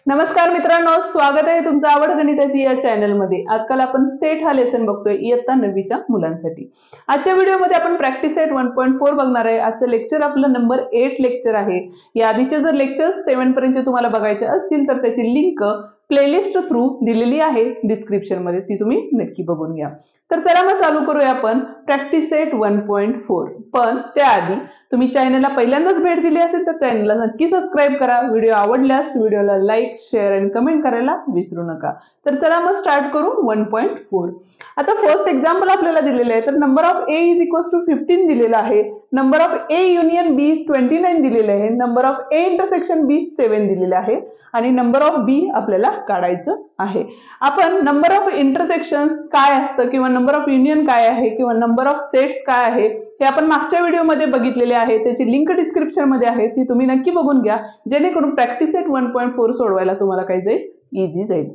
नमस्कार मित्रांनो, स्वागत आहे तुमचं आवड गणिताची या चॅनल मध्ये। आजकाल आपण सेट हा लेसन बघतोय इयत्ता 9वीच्या मुलांसाठी। आजच्या व्हिडिओमध्ये आपण प्रॅक्टिस सेट 1.4 बघणार आहे। आजचं लेक्चर आपलं नंबर 8 लेक्चर आहे। या आधीचे जर लेक्चर्स 7 पर्यंत तुम्हाला बघायचे असतील तर त्याची लिंक प्लेलिस्ट थ्रू दिलेली आहे डिस्क्रिप्शन मध्ये, ती तुम्ही नक्की बघून घ्या। तर चला मग चालू करूया आपण प्रॅक्टिस सेट 1.4। पण त्याआधी तुम्ही चॅनलला पहिल्यांदाच भेट दिली असेल तर चॅनलला नक्की सबस्क्राइब करा। व्हिडिओ आवडल्यास व्हिडिओला लाईक, शेअर आणि कमेंट करायला विसरू नका। तर चला मग स्टार्ट करू 1.4। आता फर्स्ट एक्झाम्पल आपल्याला दिलेलं आहे। तर number of A is equals to 15 दिलेला आहे। Number of A union B 29 दिलेले आहे। Number of A intersection B 7 दिलेले आहे आणि नंबर ऑफ बी आपल्याला काढायचं आहे। आपण नंबर ऑफ इंटरसेक्शन्स काय असतं किंवा नंबर ऑफ युनियन काय आहे किंवा नंबर ऑफ सेट्स काय आहे हे आपण मागच्या व्हिडिओमध्ये बघितलेले आहे। त्याची लिंक डिस्क्रिप्शन मध्ये आहे, ती तुम्ही नक्की बघून घ्या, जेणेकरून प्रॅक्टिस सेट 1.4 सोडवायला तुम्हाला काय जाईल, इझी जाईल।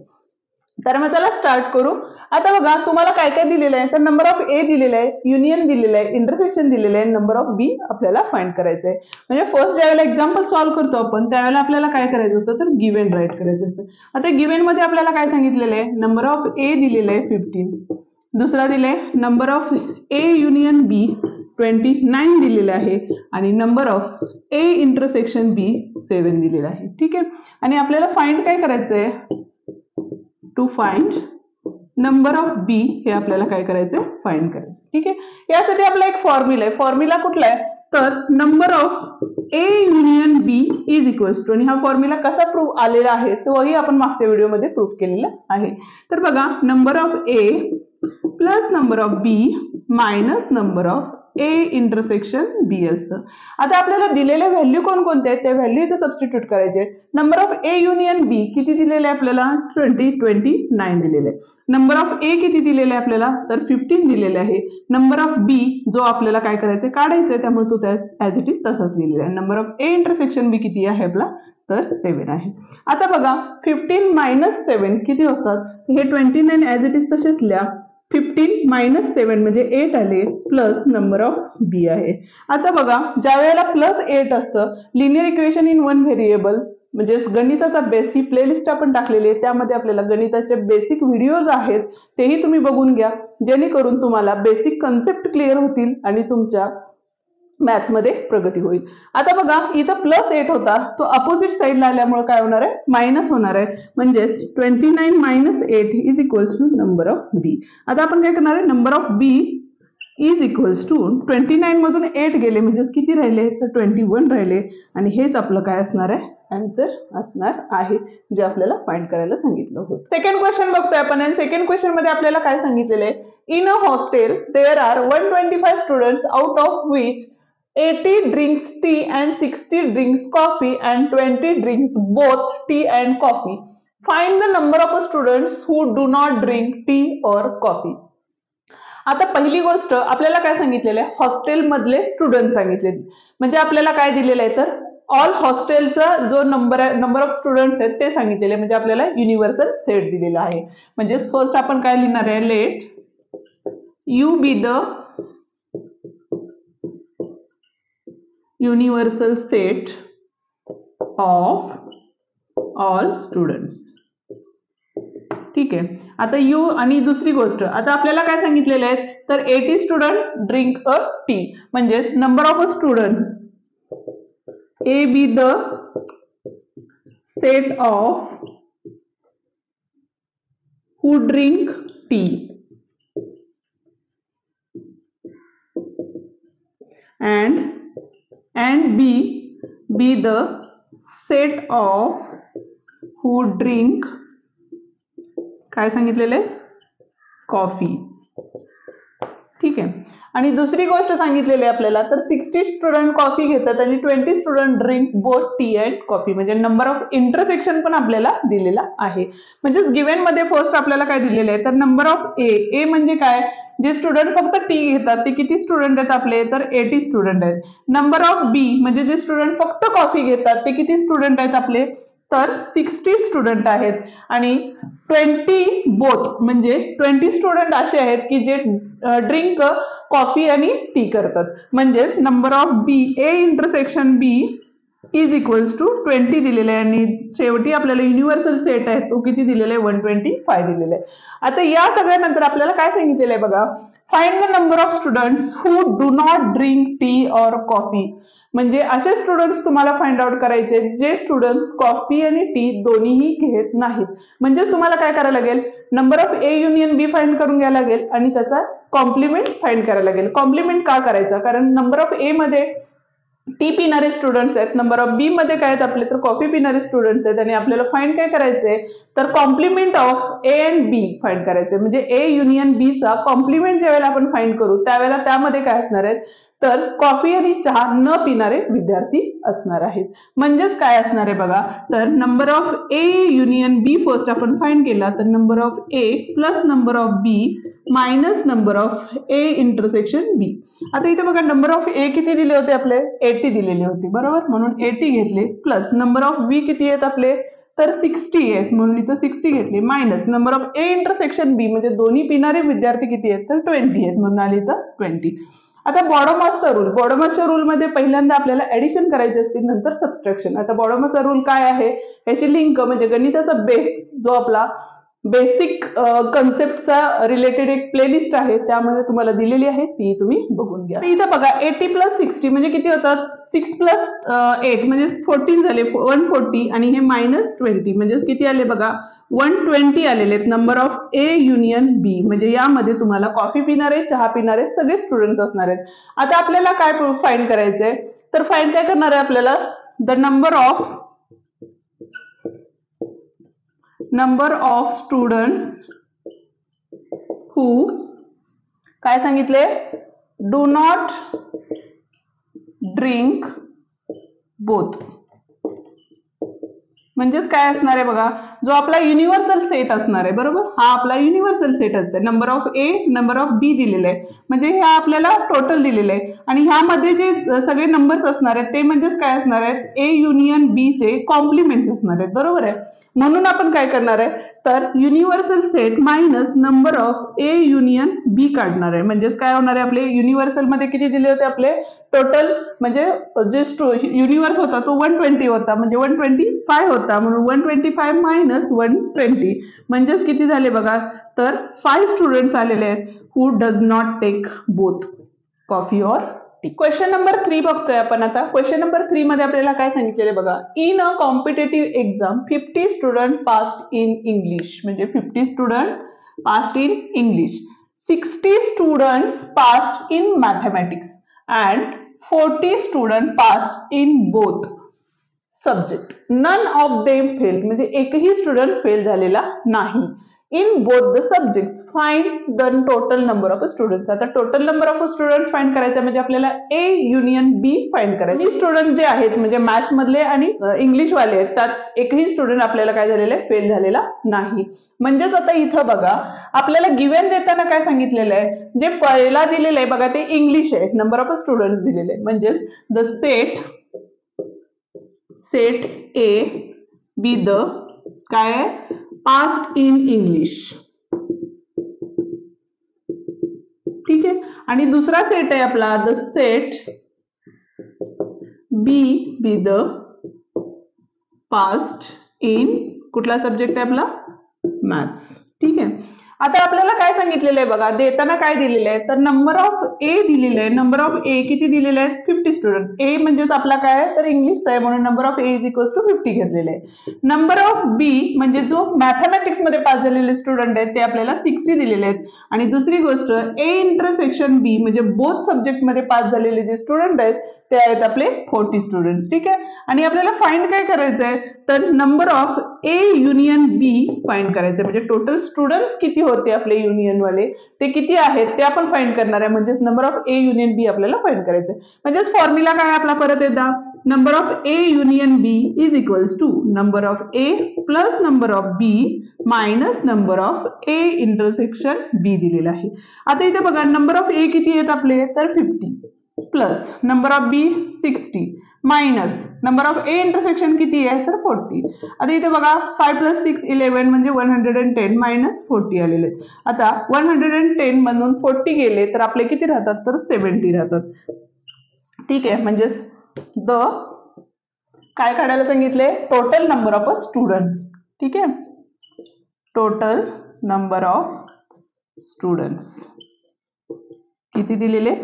तर मग चला स्टार्ट करू। आता बघा तुम्हाला काय काय दिलेलं आहे। तर नंबर ऑफ ए दिलेलं आहे, युनियन दिलेलं आहे, इंटरसेक्शन दिलेलं आहे, नंबर ऑफ बी आपल्याला फाइंड करायचं आहे। म्हणजे फर्स्ट ज्यावेळेला एक्झाम्पल सॉल्व्ह करतो आपण त्यावेळेला आपल्याला काय करायचं असतं, तर गिव्हन राईट करायचं असतं। आता गिव्हन मध्ये आपल्याला काय सांगितलेलं आहे, नंबर ऑफ ए दिलेलं आहे 15, दुसरा दिलाय number of A union B 29 दिलेला आहे आणि number of A intersection B 7 दिलेला आहे। ठीक आहे, आणि आपल्याला फाइंड काय करायचं आहे, टू फाइंड नंबर ऑफ बी हे आपल्याला काय करायचं, फाइंड करायचं। ठीक आहे, यासाठी आपला एक फॉर्म्युला आहे। फॉर्म्युला कुठला आहे, तर number of A union B is equals to, आणि हा फॉर्म्युला कसा प्रूव्ह आलेला आहे तोही आपण मागच्या व्हिडिओमध्ये प्रूव्ह केलेला आहे। तर बघा, number of A plus number of B minus number of A intersection B असतं। आता आपल्याला दिलेले व्हॅल्यू कोणकोणते आहेत, त्या व्हॅल्यू इथे सबस्टिट्यूट करायचे। नंबर ऑफ ए युनियन बी किती दिलेले आहे आपल्याला, 29 दिलेले आहे। नंबर ऑफ ए किती दिलेले आहे आपल्याला, तर 15 दिलेले आहे। नंबर ऑफ बी जो आपल्याला काय करायचं, काढायचं, त्यामुळे तो ॲज इट इज तसंच लिहिलेला आहे। नंबर ऑफ ए इंटरसेक्शन बी किती आहे आपला, तर 7 आहे। आता बघा 15 मायनस 7 किती होतात, हे 29 ॲज इट इज तसेच लिहा। 15 मायनस 7 म्हणजे 8 आले, प्लस नंबर ऑफ बी आहे। आता बघा ज्या वेळेला प्लस 8 असतं, linear equation in one variable म्हणजे गणिताचा बेस ही प्लेलिस्ट आपण टाकलेली आहे, त्यामध्ये आपल्याला गणिताचे बेसिक व्हिडिओज आहेत, तेही तुम्ही बघून घ्या, जेणेकरून तुम्हाला बेसिक कन्सेप्ट क्लिअर होतील आणि तुमच्या मॅथ्स मध्ये प्रगती होईल। आता बघा इथं प्लस 8 होता, तो अपोजिट साइडला आल्यामुळे काय होणार आहे, मायनस होणार आहे। म्हणजे 29 minus 8 is equals to number of B. आता आपण काय करणार आहे, number of B is equals to 29 मधून 8 गेले म्हणजे किती राहिले, तर 21 राहिले, आणि हेच आपलं काय असणार आहे, आन्सर असणार आहे, जे आपल्याला फाइंड करायला सांगितलं होतं। सेकंड क्वेश्चन बघतोय आपण, आणि सेकंड क्वेश्चन मध्ये आपल्याला काय सांगितलेलं आहे, in a hostel there are 125 students out of which 80 drinks tea and 60 drinks coffee and 20 drinks both tea and coffee. Find the number of students who do not drink tea or coffee. आता पहिली गोष्ट आपल्याला काय सांगितलेलं आहे, hostel मधले student सांगितले, म्हणजे आपल्याला काय दिलेलं आहे, तर ऑल हॉस्टेलचा जो नंबर ऑफ स्टुडंट्स आहेत ते सांगितलेले, म्हणजे आपल्याला युनिव्हर्सल सेट दिलेला आहे। म्हणजे फर्स्ट आपण काय लिहिणार आहे, let you be the universal set of all students। ठीक आहे, आता यू आणि दुसरी गोष्ट आता आपल्याला काय सांगितलेलं आहे, तर 80 स्टुडंट ड्रिंक अ टी, म्हणजे number of students A be the set of who drink tea and B be the set of who drink काय सांगितलेले, कॉफी। ठीक आहे, आणि दुसरी गोष्ट सांगितलेली आपल्याला, तर 60 स्टुडंट कॉफी घेतात आणि 20 student drink both T and coffee, म्हणजे नंबर ऑफ इंटरसेक्शन पण आपल्याला दिलेला आहे। म्हणजे गिव्हन मध्ये फर्स्ट आपल्याला काय दिलेलं आहे, तर नंबर ऑफ ए म्हणजे काय, जे स्टुडंट फक्त टी घेतात ते किती स्टुडंट आहेत आपले, तर 80 स्टुडंट आहेत। नंबर ऑफ बी म्हणजे जे स्टुडंट फक्त कॉफी घेतात ते किती स्टुडंट आहेत आपले, तर 60 स्टुडंट आहेत। आणि 20 बोथ म्हणजे 20 स्टुडंट असे आहेत की जे ड्रिंक कॉफी आणि टी करतात। म्हणजेच number of B A intersection B is equals to 20 दिलेलं आहे आणि शेवटी आपल्याला युनिव्हर्सल सेट आहे तो किती दिलेला आहे 125 दिलेला आहे. आता या सगळ्यानंतर आपल्याला काय सांगितलेलं आहे बघा, find the number of students who do not drink tea और कॉफी. म्हणजे असे स्टुडंट्स तुम्हाला फाइंड आउट करायचे जे स्टुडंट्स कॉफी आणि टी दोन्हीही घेत नाहीत. म्हणजे तुम्हाला काय करायला लागेल, number of A union B find करून घ्यायला लागेल आणि त्याचा कॉम्प्लिमेंट फाइंड करायला लागेल. कॉम्प्लिमेंट का करायचा, कारण नंबर ऑफ ए मध्ये टी पिणारे स्टुडंट्स आहेत, नंबर ऑफ बी मध्ये काय आहेत आपले तर कॉफी पिणारे स्टुडंट्स आहेत आणि आपल्याला फाइंड काय करायचंय तर complement of A and B find करायचंय. म्हणजे ए युनियन बी चा कॉम्प्लिमेंट ज्यावेळेला आपण फाइंड करू त्यावेळेला त्यामध्ये काय असणार आहेत तर कॉफी आणि चहा न पिणारे विद्यार्थी असणार आहेत. म्हणजेच काय असणार आहे बघा, तर number of A union B first आपण फाइंड केला तर number of A plus number of B minus number of A intersection B. आता इथे बघा नंबर ऑफ ए किती दिले होते आपले 80 दिलेले होते बरोबर, म्हणून 80 घेतले प्लस नंबर ऑफ बी किती आहेत आपले तर 60 आहेत म्हणून इथं 60 घेतले minus number of A intersection B म्हणजे दोन्ही पिणारे विद्यार्थी किती आहेत तर 20 आहेत म्हणून आले इथं 20. आता बॉडोमॉसचा रूल, बॉडोमॉसच्या रूल मध्ये पहिल्यांदा आपल्याला ऍडिशन करायची असते नंतर सबस्ट्रॅक्शन. आता बॉडोमॉसचा रूल काय आहे याची लिंक म्हणजे गणिताचा बेस जो आपला बेसिक कन्सेप्टचा रिलेटेड एक प्लेलिस्ट आहे त्यामध्ये तुम्हाला दिलेली आहे ती तुम्ही बघून घ्या. इथं बघा 80 प्लस 60 म्हणजे किती होतात 6 प्लस 8 म्हणजे 14 झाले 140 आणि हे मायनस 20 म्हणजे किती आले बघा 120 आलेले आहेत नंबर ऑफ ए युनियन बी. म्हणजे यामध्ये तुम्हाला कॉफी पिणारे चहा पिणारे सगळे स्टुडंट्स असणार आहेत. आता आपल्याला काय फाइंड करायचंय तर फाइंड काय करणार आहे आपल्याला the number of students who काय सांगितले do not drink both. म्हणजेच काय असणार आहे बघा जो आपला युनिव्हर्सल सेट असणार आहे बरोबर, हा आपला युनिव्हर्सल सेट असतो. Number of A number of B दिलेला आहे म्हणजे ह्या आपल्याला टोटल दिलेलं आहे आणि ह्यामध्ये जे सगळे नंबर्स असणार आहेत ते म्हणजेच काय असणार आहेत ए युनियन बी चे कॉम्प्लिमेंट्स असणार आहेत बरोबर आहे. म्हणून आपण काय करणार आहे तर universal set minus number of A union B काढणार आहे. म्हणजेच काय होणार आहे आपले युनिव्हर्सल मध्ये किती दिले होते आपले टोटल म्हणजे जे युनिव्हर्स होता तो 120 होता म्हणजे 125 होता म्हणून 125 मायनस 120 म्हणजेच किती झाले बघा तर 5 स्टुडंट्स आलेले आहेत who does not take both coffee और टी. क्वेश्चन नंबर 3 बघतोय आपण आता. क्वेश्चन नंबर 3 मध्ये आपल्याला काय सांगितलेले बघा in a competitive exam 50 student passed in English. म्हणजे 50 student passed in English, 60 students passed in mathematics and 40 student passed in both subject. None of them fail म्हणजे एकही स्टुडंट फेल झालेला नाही. In both the subjects find the total number of students. आता total number of students find करायचं म्हणजे आपल्याला A union B find करायचे. Student जे आहेत म्हणजे मॅथ्स मधले आणि इंग्लिश वाले आहेत त्यात एकही स्टुडंट आपल्याला काय झालेलं आहे फेल झालेला नाही. म्हणजेच आता इथं बघा आपल्याला गिव्हन देताना काय सांगितलेलं आहे जे पहिला दिलेलं आहे बघा ते इंग्लिश आहे नंबर ऑफ स्टुडंट्स दिलेले आहे. म्हणजेच the set A be the काय पास्ड इन इंग्लिश. ठीक आहे आणि दुसरा सेट आहे आपला the set be the past in कुठला सब्जेक्ट आहे आपला मॅथ्स. ठीक आहे आता आपल्याला काय सांगितलेलं आहे बघा देताना काय दिलेलं आहे तर नंबर ऑफ ए दिलेलं आहे. नंबर ऑफ ए किती दिलेले आहेत 50 स्टुडंट. ए म्हणजेच आपला काय आहे तर इंग्लिशचा आहे म्हणून number of A is equals to 50 घेतलेले आहे. नंबर ऑफ बी म्हणजे जो मॅथमॅटिक्स मध्ये पास झालेले स्टुडंट आहेत ते आपल्याला 60 दिलेले आहेत आणि दुसरी गोष्ट ए इंटरसेक्शन बी म्हणजे बोथ सब्जेक्ट मध्ये पास झालेले जे स्टुडंट आहेत ते आहेत आपले 40 स्टुडंट्स. ठीक आहे आणि आपल्याला फाइंड काय करायचं आहे तर number of A union B find करायचं म्हणजे टोटल स्टुडंट्स किती होते आपले युनियन वाले ते किती आहेत ते आपण फाइंड करणार आहे. म्हणजेच नंबर ऑफ ए युनियन बी आपल्याला फाइंड करायचं आहे. म्हणजेच फॉर्म्युला काय आपला परत एकदा number of A union B is equals to number of A plus number of B minus number of A intersection B दिलेला आहे. आता इथे बघा नंबर ऑफ ए किती आहेत आपले तर 50 plus number of B 60 minus number of A intersection किती आहे तर 40. आता इथे बघा 5 प्लस 6 11 म्हणजे 110 मायनस 40 आलेले आहेत. आता 110 मधून 40 गेले तर आपले किती राहतात तर 70 राहतात. ठीक आहे म्हणजेच द काय काढायला सांगितले? Total number of students. ठीक आहे, टोटल नंबर ऑफ स्टुडंट्स किती दिलेले?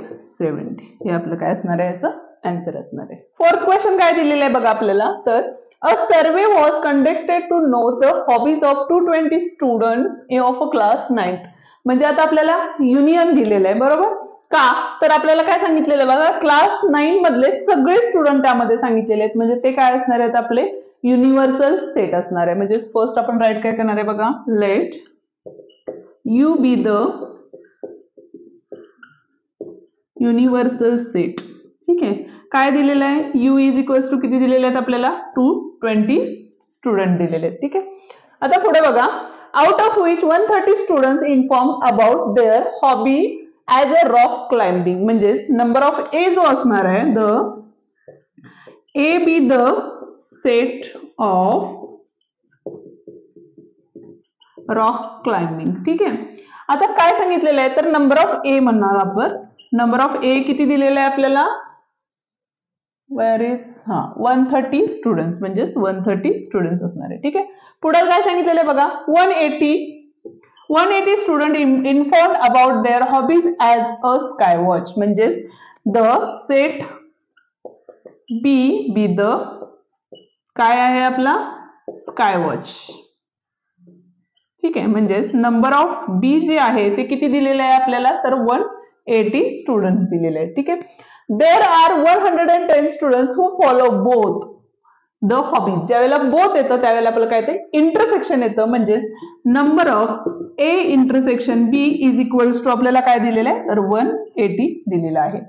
70. हे आपलं काय असणार आहे? याचं आन्सर असणार आहे. फोर्थ क्वेश्चन काय दिलेलं आहे बघा आपल्याला. तर a survey was conducted to know the hobbies of 220 students of a class 9th. म्हणजे आता आपल्याला युनियन दिलेलं आहे, बरोबर का? तर आपल्याला काय सांगितलेलं आहे बघा, क्लास 9 मधले सगळे स्टुडंट त्यामध्ये सांगितलेले आहेत. म्हणजे ते काय असणार आहेत? आपले युनिव्हर्सल सेट असणार आहे. म्हणजे फर्स्ट आपण राईट काय करणार आहे बघा, let you be the universal set. ठीक आहे, काय दिलेलं आहे? यू इज इक्वल्स टू किती दिलेले आहेत आपल्याला? 220 स्टुडंट दिलेले आहेत. ठीक आहे, आता पुढे बघा, out of which 130 students inform about their hobby as a rock climbing. म्हणजेच नंबर ऑफ ए जो असणार आहे, the A be the set of rock climbing. ठीक आहे, आता काय सांगितलेलं आहे? तर नंबर ऑफ ए म्हणणार आपण. नंबर ऑफ ए किती दिलेलं आहे आपल्याला? वेअर इज 130 स्टुडंट्स, म्हणजेच 130 स्टुडंट्स असणार आहे. ठीक आहे, पुढे काय सांगितलेलं आहे बघा, 180 student informed about their hobbies as a sky watch. म्हणजेच द सेट बी द काय आहे आपला? Sky watch. ठीक आहे, म्हणजेच नंबर ऑफ बी जे आहे ते किती दिलेलं आहे आपल्याला? तर 180 स्टुडंट्स दिलेले आहेत. ठीक आहे, there are 110 students who follow both the hobbies. ज्यावेळेला बोथ येतं त्यावेळेला आपल्याला काय ते इंटरसेक्शन येतं. म्हणजेच number of A intersection B is equals to आपल्याला काय दिलेलं आहे? तर 180 दिलेलं आहे.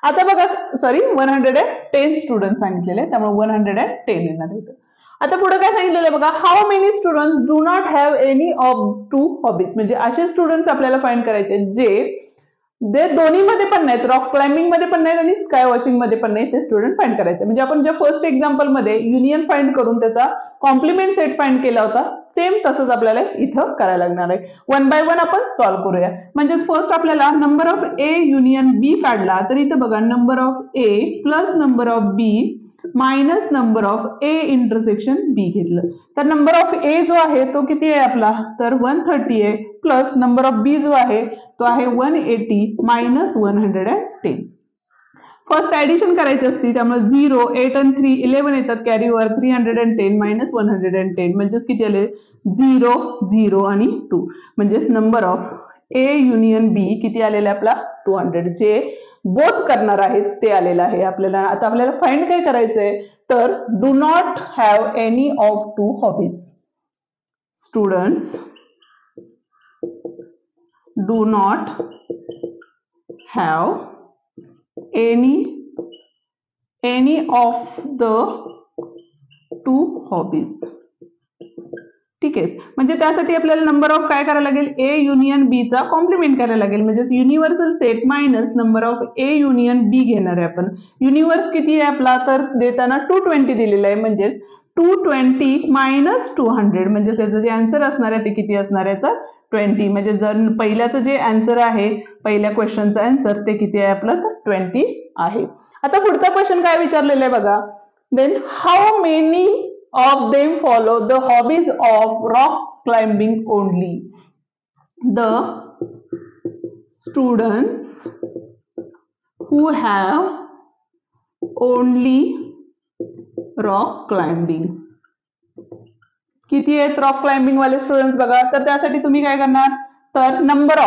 आता बघा, सॉरी 110 स्टुडंट सांगितलेले आहे, त्यामुळे 110 येणार आहे. आता पुढे काय सांगितलेलं आहे बघा, how many students do not have any of two hobbies. म्हणजे असे स्टुडंट्स आपल्याला फाइंड करायचे जे दोन्ही मध्ये पण नाहीत, रॉक क्लाइम्बिंग मध्ये पण नाहीत आणि स्काय वॉचिंग मध्ये पण नाही, ते स्टुडंट फाइंड करायचे. म्हणजे आपण ज्या फर्स्ट एक्झाम्पल मध्ये युनियन फाइंड करून त्याचा कॉम्प्लिमेंट सेट फाइंड केला होता, सेम तसंच आपल्याला इथं करायला लागणार आहे. वन बाय वन आपण सॉल्व्ह करूया. म्हणजेच फर्स्ट आपल्याला number of A union B काढला, तर इथं बघा number of A plus number of B minus number of A intersection B घेतलं. तर नंबर ऑफ ए जो आहे तो किती आहे आपला? तर 130 आहे, प्लस नंबर ऑफ बी जो आहे तो आहे 180 मायनस 110. फर्स्ट ऍडिशन करायची असती, त्यामुळे 0, 8 आणि 3 11 येतात कॅरीवर, 310 मायनस 110 म्हणजेच किती आले? 0, 0 आणि 2. म्हणजेच नंबर ऑफ ए युनियन बी किती आलेला आपला? 200. जे बोथ करणार आहेत ते आलेलं आहे आपल्याला. आता आपल्याला फाइंड काय करायचंय? तर do not have any of two hobbies. Students do not have any of the two hobbies. ठीक आहे, म्हणजे त्यासाठी आपल्याला नंबर ऑफ काय करायला लागेल? ए युनियन बी चा कॉम्प्लिमेंट करायला लागेल. म्हणजे universal set minus number of A union B घेणार आहे आपण. युनिव्हर्स किती आहे आपला? तर देताना 220 दिलेला आहे. म्हणजेच 220 मायनस 200 म्हणजे त्याचं जे आन्सर असणार आहे ते किती असणार आहे? तर 20. म्हणजे जर पहिल्याचं जे आन्सर आहे, पहिल्या क्वेश्चनचं आन्सर ते किती आहे आपलं? तर 20 आहे. आता पुढचा क्वेश्चन काय विचारलेला आहे बघा, then how many of them follow the hobbies of rock climbing only. The students who have only rock climbing. किती आहेत रॉक क्लाइम्बिंग वाले स्टुडंट्स बघा. तर त्यासाठी तुम्ही काय करणार? तर नंबर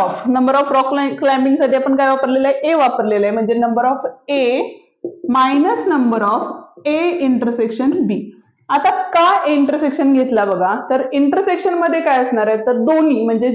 ऑफ रॉक क्लाइम्बिंग साठी आपण काय वापरलेलं आहे? ए वापरलेलं आहे. म्हणजे number of A minus number of A intersection B. आता का इंटरसेक्शन घेतला बघा, तर इंटरसेक्शन मध्ये काय असणार आहे? तर दोन्ही, म्हणजे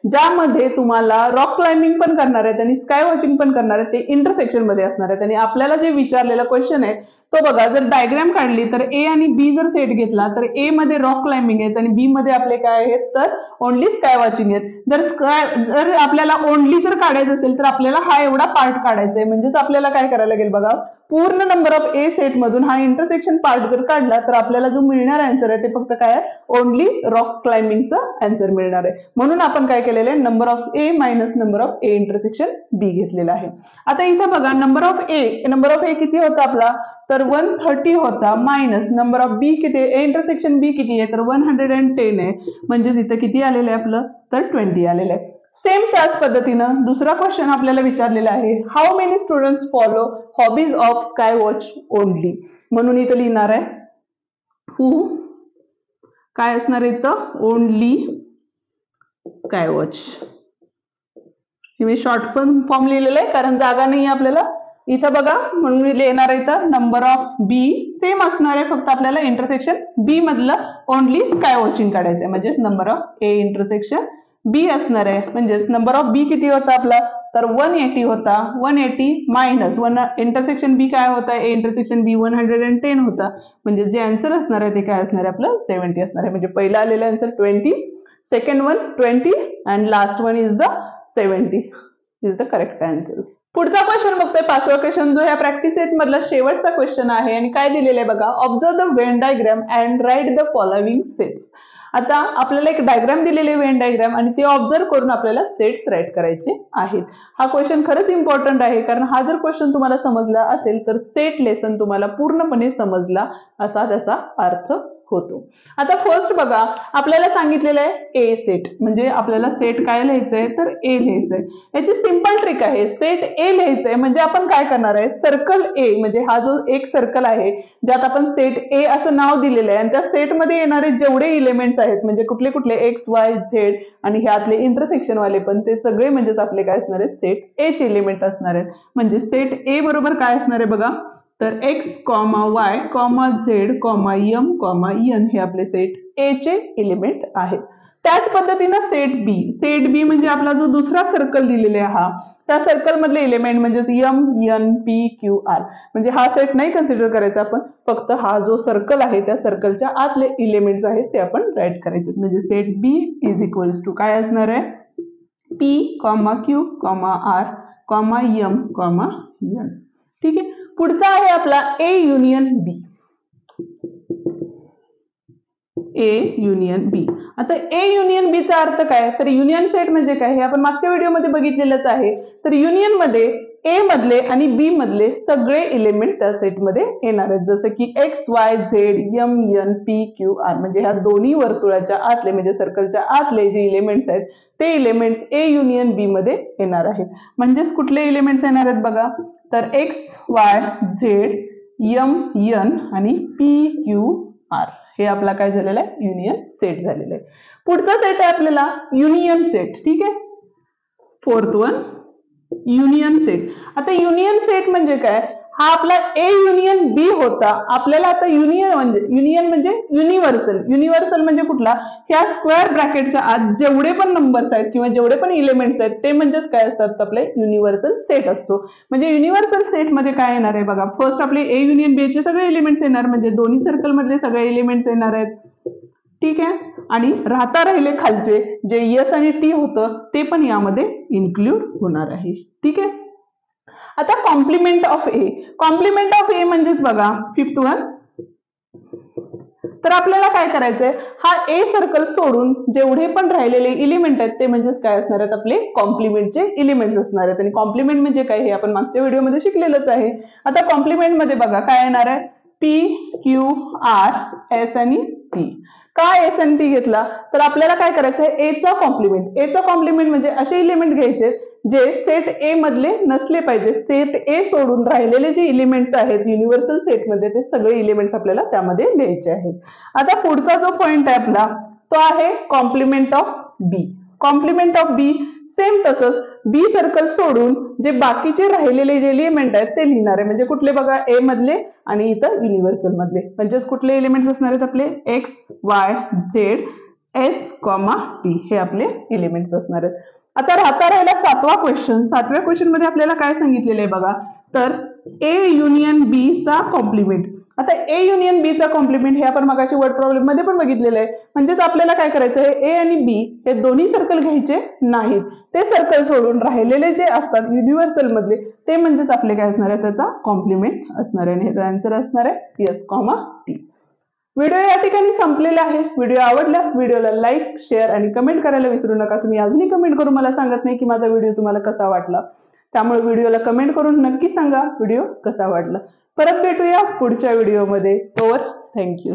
ज्यामध्ये तुम्हाला रॉक क्लाइम्बिंग पण करणार आहेत आणि स्काय वॉचिंग पण करणार आहेत ते इंटरसेक्शन मध्ये असणार आहेत. आणि आपल्याला जे विचारलेला क्वेश्चन आहे तो बघा, जर डायग्राम काढली तर ए आणि बी जर सेट घेतला तर ए मध्ये रॉक क्लाइम्बिंग आहेत आणि बी मध्ये आपले काय आहेत? तर ओनली स्काय वॉचिंग आहेत. जर आपल्याला ओनली जर काढायचं असेल तर आपल्याला हा एवढा पार्ट काढायचा आहे. म्हणजेच आपल्याला काय करायला लागेल बघा, पूर्ण नंबर ऑफ ए सेट मधून हा इंटरसेक्शन पार्ट जर काढला तर आपल्याला जो मिळणार आन्सर आहे ते फक्त काय आहे? ओनली रॉक क्लाइम्बिंगचा आन्सर मिळणार आहे. म्हणून आपण काय केलेलं आहे, number of A minus number of A intersection B घेतलेला आहे. आता इथं बघा नंबर ऑफ ए किती होता आपला, तर 130 होता, मायनस नंबर ऑफ बी किती, ए इंटरसेक्शन बी किती आहे, तर 110 आहे, म्हणजेच इथं किती आलेलं आहे आपलं, तर 20 आलेलं आहे. सेम त्याच पद्धतीनं दुसरा क्वेश्चन आपल्याला विचारलेला आहे, how many students follow hobbies of sky watch only. म्हणून इथं लिहिणार आहे हू, काय असणार आहे इथं, ओनली स्काय वॉच. हे मी शॉर्ट फॉर्म लिहिलेलं आहे कारण जागा नाही आपल्याला इथं बघा, म्हणून मी लिहिणार आहे इथं नंबर ऑफ बी सेम असणार आहे, फक्त आपल्याला इंटरसेक्शन बी मधलं ओनली स्काय वॉचिंग काढायचं आहे, म्हणजेच नंबर ऑफ ए इंटरसेक्शन बी असणार आहे. म्हणजेच नंबर ऑफ बी किती होता आपला, तर 180 होता, 180 मायनस इंटरसेक्शन बी काय होता, ए इंटरसेक्शन बी 110 होता, म्हणजे जे आन्सर असणार आहे ते काय असणार आहे आपलं 70 असणार आहे. म्हणजे पहिला आलेला answer 20, second one 20 and last one is the 70 is the correct answer. पुढचा क्वेश्चन बघतोय, पाचवा क्वेश्चन जो या प्रॅक्टिस सेट मधला शेवटचा क्वेश्चन आहे आणि काय दिलेलं आहे बघा, observe the Venn diagram and write the following sets. आता आपल्याला एक डायग्राम दिलेली वेन डायग्राम आणि ते ऑब्झर्व करून आपल्याला सेट्स राईट करायचे आहेत. हा क्वेश्चन खरंच इम्पॉर्टंट आहे कारण हा जर क्वेश्चन तुम्हाला समजला असेल तर सेट लेसन तुम्हाला पूर्णपणे समजला असा त्याचा अर्थ होतो. आता फर्स्ट बघा आपल्याला सांगितलेलं आहे ए सेट, म्हणजे आपल्याला सेट काय लिहायचंय तर ए लिहायचंय. याची सिंपल ट्रिक आहे, सेट ए लिहायचंय म्हणजे आपण काय करणार आहे, सर्कल ए म्हणजे हा जो एक सर्कल आहे ज्यात आपण सेट ए असं नाव दिलेलं आहे आणि त्या सेट मध्ये येणारे जेवढे इलिमेंट्स आहेत म्हणजे कुठले कुठले एक्स वाय झेड आणि ह्यातले इंटरसेक्शन वाले पण ते सगळे म्हणजेच आपले काय असणार आहे सेट ए चे इलिमेंट असणार आहेत. म्हणजे सेट ए बरोबर काय असणार आहे बघा, तर X comma Y comma Z comma M comma N हे आपले सेट ए चे एलिमेंट आहेत. त्याच पद्धतीनं सेट बी म्हणजे आपला जो दुसरा सर्कल दिलेला आहे हा, त्या सर्कल मधले एलिमेंट म्हणजे M N P Q R, म्हणजे हा सेट नाही कन्सिडर करायचा आपण, फक्त हा जो सर्कल आहे त्या सर्कलच्या आतले एलिमेंट्स आहेत ते आपण राईट करायचे. म्हणजे set B is equals to काय असणार आहे, P comma Q comma R comma M comma N. ठीक आहे, पुढचा आहे आपला ए युनियन बी. ए युनियन बी. आता ए युनियन बी चा अर्थ काय, तर युनियन सेट म्हणजे काय हे आपण मागच्या व्हिडिओमध्ये बघितलेलंच आहे. तर युनियन मध्ये ए मधले आणि बी मधले सगळे एलिमेंट त्या सेट मध्ये येणार आहेत, जसं की X Y Z M N P Q R, म्हणजे ह्या दोन्ही वर्तुळाच्या आतले म्हणजे सर्कलच्या आतले जे एलिमेंट्स आहेत ते एलिमेंट्स ए युनियन बी मध्ये येणार आहेत. म्हणजेच कुठले एलिमेंट्स येणार आहेत बघा, तर X Y Z M N आणि पी क्यू आर हे आपला काय झालेला आहे युनियन सेट झालेला आहे. पुढचा सेट आहे आपल्याला युनियन सेट. ठीक आहे, फोर्थ वन युनियन सेट. आता युनियन सेट म्हणजे काय, हा आपला ए युनियन बी होता, आपल्याला आता युनियन म्हणजे युनिव्हर्सल म्हणजे कुठला, ह्या स्क्वेअर ब्रॅकेटच्या आत जेवढे पण नंबर्स आहेत किंवा जेवढे पण एलिमेंट्स आहेत ते म्हणजेच काय असतात आपले युनिव्हर्सल सेट असतो. म्हणजे युनिव्हर्सल सेट मध्ये काय येणार आहे बघा, फर्स्ट आपले ए युनियन बी चे सगळे एलिमेंट्स येणार, म्हणजे दोन्ही सर्कल मधले सगळे एलिमेंट्स येणार आहेत. ठीक आहे, आणि राहता राहिले खालचे जे एस आणि टी होतं ते पण यामध्ये इन्क्लूड होणार आहे. ठीक आहे, आता complement of A. Complement of A म्हणजेच बघा फिफ्थ वन, तर आपल्याला काय करायचंय, हा ए सर्कल सोडून जेवढे पण राहिलेले एलिमेंट आहेत ते म्हणजेच काय असणार आहेत आपले कॉम्प्लिमेंटचे एलिमेंट्स असणार आहेत. आणि कॉम्प्लिमेंट म्हणजे काय हे आपण मागच्या व्हिडिओमध्ये शिकलेलंच आहे. आता कॉम्प्लिमेंट मध्ये बघा काय येणार आहे, पी क्यू आर एस आणि टी. का एस आणि टी घेतला, तर आपल्याला काय करायचं आहे एचा कॉम्प्लिमेंट म्हणजे असे एलिमेंट घ्यायचे जे सेट ए मधले नसले पाहिजे. सेट ए सोडून राहिलेले जे एलिमेंट्स आहेत युनिव्हर्सल सेट मध्ये ते सगळे एलिमेंट्स आपल्याला त्यामध्ये लिहायचे आहेत. आता पुढचा जो पॉइंट आहे आपला तो आहे complement of B. Complement of B same तसंच बी सर्कल सोडून जे बाकीचे राहिलेले जे एलिमेंट आहेत ते लिहिणार आहे. म्हणजे कुठले बघा, ए मधले आणि इथं युनिव्हर्सल मधले, म्हणजेच कुठले एलिमेंट्स असणार आहेत आपले x Y Z S comma T हे आपले एलिमेंट्स असणार आहेत. आता राहता राहिला सातवा क्वेश्चन. सातव्या क्वेश्चन मध्ये आपल्याला काय सांगितलेलं आहे बघा, तर ए युनियन बी चा कॉम्प्लिमेंट. आता ए युनियन बी चा कॉम्प्लिमेंट हे आपण मगाशी वर्ड प्रॉब्लेम मध्ये पण बघितलेलं आहे. म्हणजेच आपल्याला काय करायचं आहे, ए आणि बी हे दोन्ही सर्कल घ्यायचे नाहीत, ते सर्कल सोडून राहिलेले जे असतात युनिव्हर्सल मधले ते म्हणजेच आपले काय असणार आहे त्याचा कॉम्प्लिमेंट असणार आहे. आणि ह्याचा आन्सर असणार आहे एस कॉमा टी. व्हिडिओ या ठिकाणी संपलेला आहे. व्हिडिओ आवडल्यास व्हिडिओला लाईक, शेअर आणि कमेंट करायला विसरू नका. तुम्ही अजूनही कमेंट करून मला सांगत नाही की माझा व्हिडिओ तुम्हाला कसा वाटला. त्यामुळे व्हिडिओला कमेंट करून नक्की सांगा व्हिडिओ कसा वाटला. परत भेटूया पुढच्या व्हिडिओमध्ये. तोवर थँक्यू.